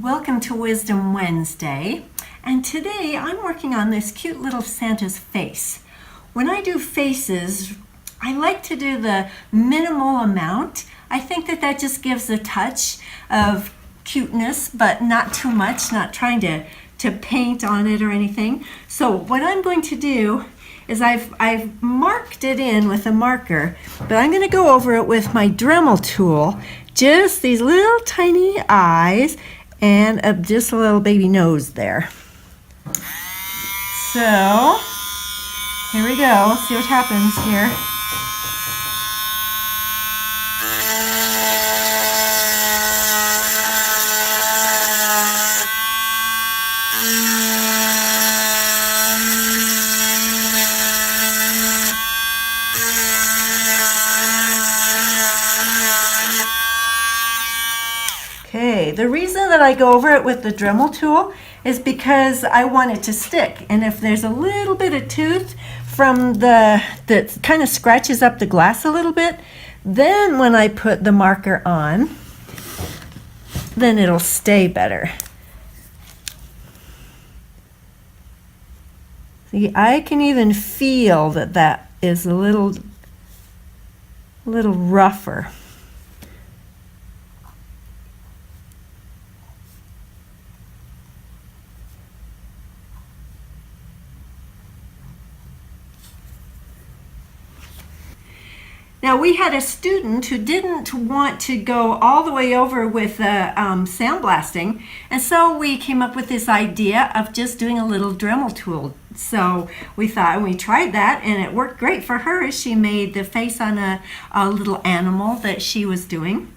Welcome to Wisdom Wednesday, and today I'm working on this cute little Santa's face. When I do faces, I like to do the minimal amount. I think that just gives a touch of cuteness, but not too much, not trying to paint on it or anything. So what I'm going to do is I've marked it in with a marker, but I'm going to go over it with my Dremel tool, just these little tiny eyes and just a little baby nose there. So here we go. See what happens here. Okay, the reason that I go over it with the Dremel tool is because I want it to stick. And if there's a little bit of tooth from that kind of scratches up the glass a little bit, then when I put the marker on, then it'll stay better. See, I can even feel that is a little rougher. Now, we had a student who didn't want to go all the way over with sandblasting, and so we came up with this idea of just doing a little Dremel tool. So we thought, we tried that, and it worked great for her. She made the face on a little animal that she was doing.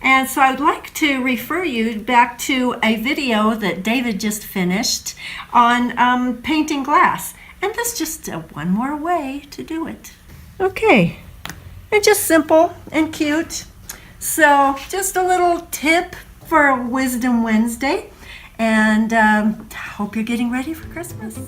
And so I'd like to refer you back to a video that David just finished on painting glass. And that's just one more way to do it. Okay. And just simple and cute. So just a little tip for Wisdom Wednesday, and hope you're getting ready for Christmas.